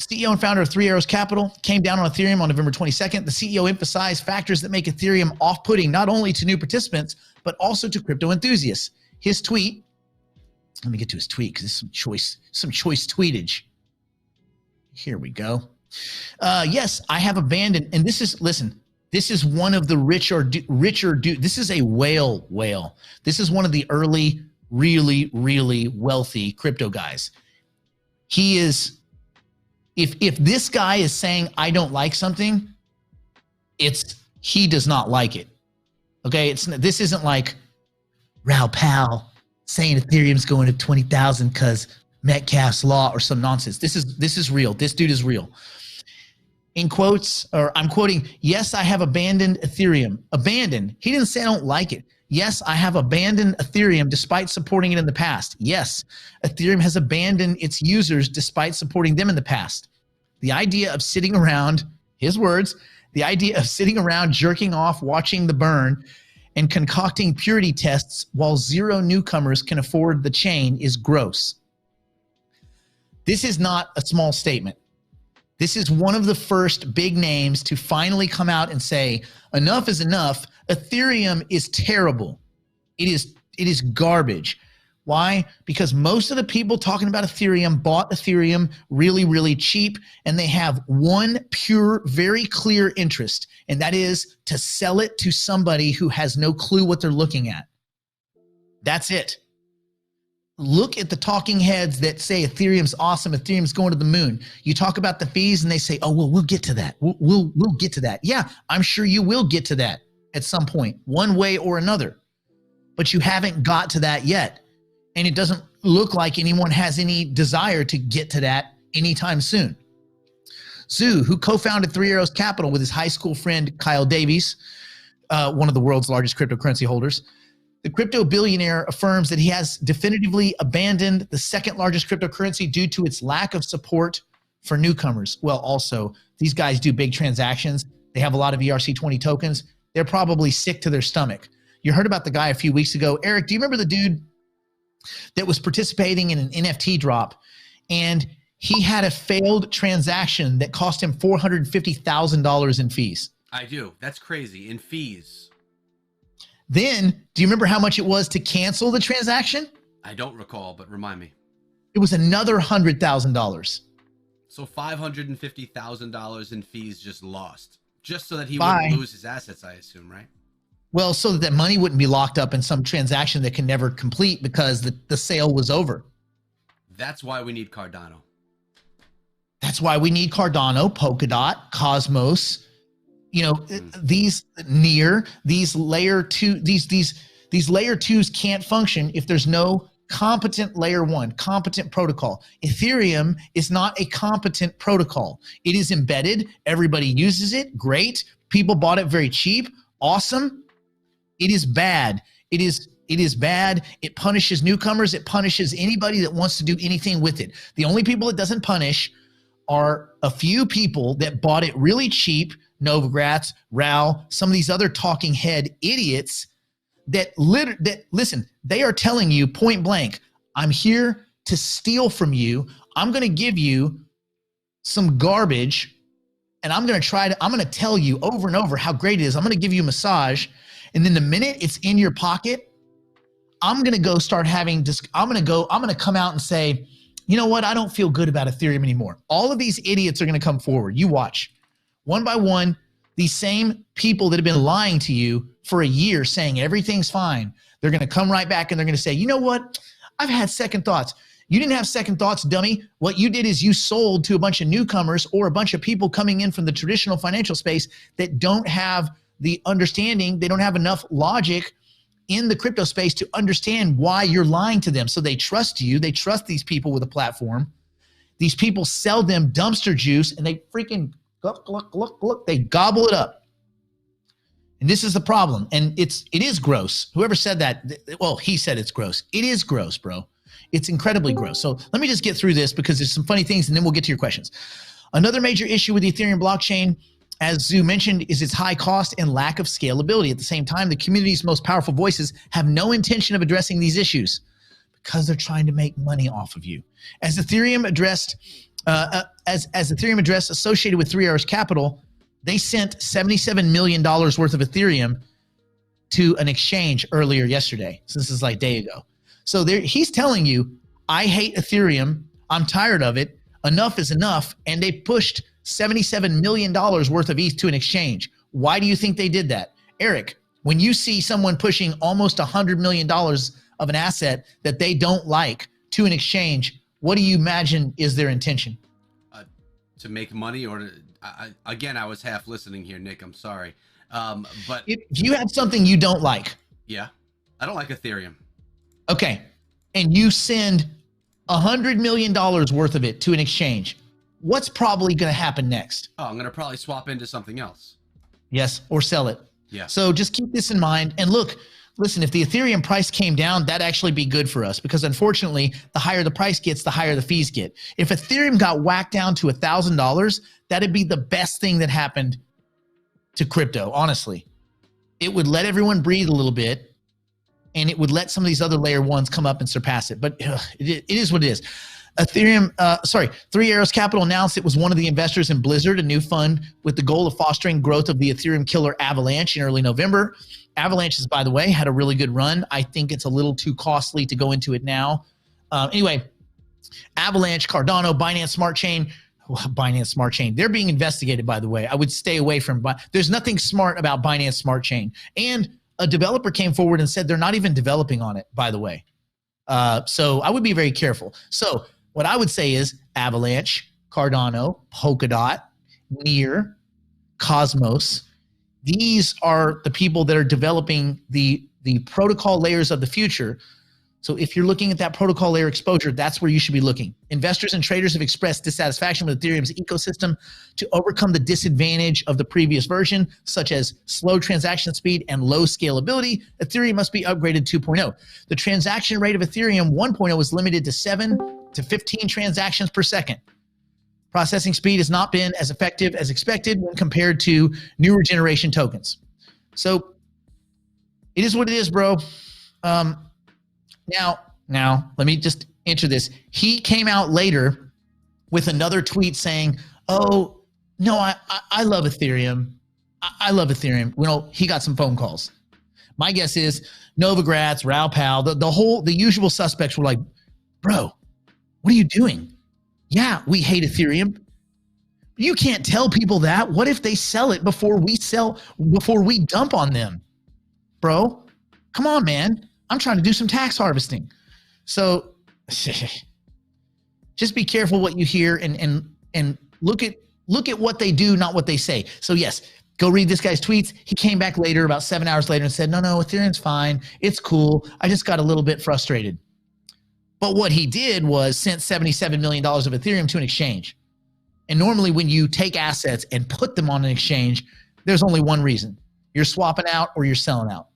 CEO and founder of Three Arrows Capital, came down on Ethereum on November 22nd. The CEO emphasized factors that make Ethereum off-putting not only to new participants, but also to crypto enthusiasts. His tweet, let me get to his tweet because there's some choice tweetage. Here we go. Yes, I have abandoned, and this is, listen, this is one of the richer, this is a whale. This is one of the early, really, really wealthy crypto guys. He is, if this guy is saying, I don't like something, he does not like it. Okay, this isn't like Raoul Pal saying Ethereum's going to 20,000 because Metcalfe's law or some nonsense. This is real. This dude is real. In quotes, or I'm quoting, yes, I have abandoned Ethereum. Abandoned. He didn't say I don't like it. Yes, I have abandoned Ethereum despite supporting it in the past. Yes, Ethereum has abandoned its users despite supporting them in the past. The idea of sitting around, his words, the idea of sitting around jerking off, watching the burn, and concocting purity tests while zero newcomers can afford the chain is gross. This is not a small statement. This is one of the first big names to finally come out and say, enough is enough. Ethereum is terrible. It is garbage. Why? Because most of the people talking about Ethereum bought Ethereum really, really cheap, and they have one pure, very clear interest, and that is to sell it to somebody who has no clue what they're looking at. That's it. Look at the talking heads that say Ethereum's awesome, Ethereum's going to the moon. You talk about the fees and they say, oh, well, we'll get to that. We'll get to that. Yeah, I'm sure you will get to that at some point, one way or another. But you haven't got to that yet. And it doesn't look like anyone has any desire to get to that anytime soon. Zhu, who co-founded Three Arrows Capital with his high school friend Kyle Davies, one of the world's largest cryptocurrency holders, the crypto billionaire affirms that he has definitively abandoned the second largest cryptocurrency due to its lack of support for newcomers. Well, also, these guys do big transactions. They have a lot of ERC20 tokens. They're probably sick to their stomach. You heard about the guy a few weeks ago. Eric, do you remember the dude that was participating in an NFT drop, and he had a failed transaction that cost him $450,000 in fees? I do. That's crazy. In fees. Then, do you remember how much it was to cancel the transaction? I don't recall, but remind me. It was another $100,000. So $550,000 in fees just lost, just so that he wouldn't lose his assets, I assume, right? Well, so that money wouldn't be locked up in some transaction that can never complete because the sale was over. That's why we need Cardano. That's why we need Cardano, Polkadot, Cosmos. You know, these layer two, these layer twos can't function if there's no competent layer one, competent protocol. Ethereum is not a competent protocol. It is embedded. Everybody uses it. Great. People bought it very cheap. Awesome. It is bad. It is bad. It punishes newcomers. It punishes anybody that wants to do anything with it. The only people it doesn't punish are a few people that bought it really cheap, Novogratz, Rao, some of these other talking head idiots that listen, they are telling you point blank, I'm here to steal from you. I'm going to give you some garbage, and I'm going to tell you over and over how great it is. I'm going to give you a massage. And then the minute it's in your pocket, I'm going to go start having I'm going to come out and say, you know what? I don't feel good about Ethereum anymore. All of these idiots are going to come forward. You watch. One by one, these same people that have been lying to you for a year saying everything's fine, they're going to come right back and they're going to say, you know what? I've had second thoughts. You didn't have second thoughts, dummy. What you did is you sold to a bunch of newcomers or a bunch of people coming in from the traditional financial space that don't have the understanding. They don't have enough logic in the crypto space to understand why you're lying to them. So they trust you. They trust these people with a platform. These people sell them dumpster juice and they freaking look, they gobble it up. And this is the problem. And it is gross. Whoever said that, well, he said it's gross. It is gross, bro. It's incredibly gross. So let me just get through this because there's some funny things and then we'll get to your questions. Another major issue with the Ethereum blockchain, as Zhu mentioned, is its high cost and lack of scalability. At the same time, the community's most powerful voices have no intention of addressing these issues because they're trying to make money off of you. As Ethereum addressed As Ethereum address associated with 3 Arrows Capital, they sent $77 million worth of Ethereum to an exchange earlier yesterday. So this is like a day ago. So he's telling you, I hate Ethereum. I'm tired of it. Enough is enough. And they pushed $77 million worth of ETH to an exchange. Why do you think they did that? Eric, when you see someone pushing almost $100 million of an asset that they don't like to an exchange, what do you imagine is their intention? To make money, or to, again, I was half listening here, Nick. I'm sorry. But if you have something you don't like. Yeah. I don't like Ethereum. Okay. And you send $100 million worth of it to an exchange. What's probably going to happen next? Oh, I'm going to probably swap into something else. Yes. Or sell it. Yeah. So just keep this in mind. And look, listen, if the Ethereum price came down, that'd actually be good for us, because unfortunately, the higher the price gets, the higher the fees get. If Ethereum got whacked down to $1,000, that'd be the best thing that happened to crypto, honestly. It would let everyone breathe a little bit, and it would let some of these other layer ones come up and surpass it. But it is what it is. Ethereum, 3 Arrows Capital announced it was one of the investors in Blizzard, a new fund with the goal of fostering growth of the Ethereum killer Avalanche in early November. Avalanche has, by the way, had a really good run. I think it's a little too costly to go into it now. Anyway, Avalanche, Cardano, Binance Smart Chain. Binance Smart Chain. They're being investigated, by the way. I would stay away from, there's nothing smart about Binance Smart Chain. And a developer came forward and said they're not even developing on it, by the way. So I would be very careful. So what I would say is Avalanche, Cardano, Polkadot, Near, Cosmos. These are the people that are developing the protocol layers of the future. So if you're looking at that protocol layer exposure, that's where you should be looking. Investors and traders have expressed dissatisfaction with Ethereum's ecosystem to overcome the disadvantage of the previous version, such as slow transaction speed and low scalability. Ethereum must be upgraded 2.0. The transaction rate of Ethereum 1.0 was limited to 7 to 15 transactions per second. Processing speed has not been as effective as expected when compared to newer generation tokens. So it is what it is, bro. Now, let me just answer this. He came out later with another tweet saying, oh, no, I love Ethereum. I love Ethereum. Well, he got some phone calls. My guess is Novogratz, Raoul Pal, the usual suspects were like, bro, what are you doing? Yeah, we hate Ethereum. You can't tell people that. What if they sell it before we dump on them? Bro, come on, man. I'm trying to do some tax harvesting. So just be careful what you hear and look at what they do, not what they say. So yes, go read this guy's tweets. He came back later, about 7 hours later, and said, no, Ethereum's fine. It's cool. I just got a little bit frustrated. But what he did was sent $77 million of Ethereum to an exchange. And normally when you take assets and put them on an exchange, there's only one reason. You're swapping out or you're selling out.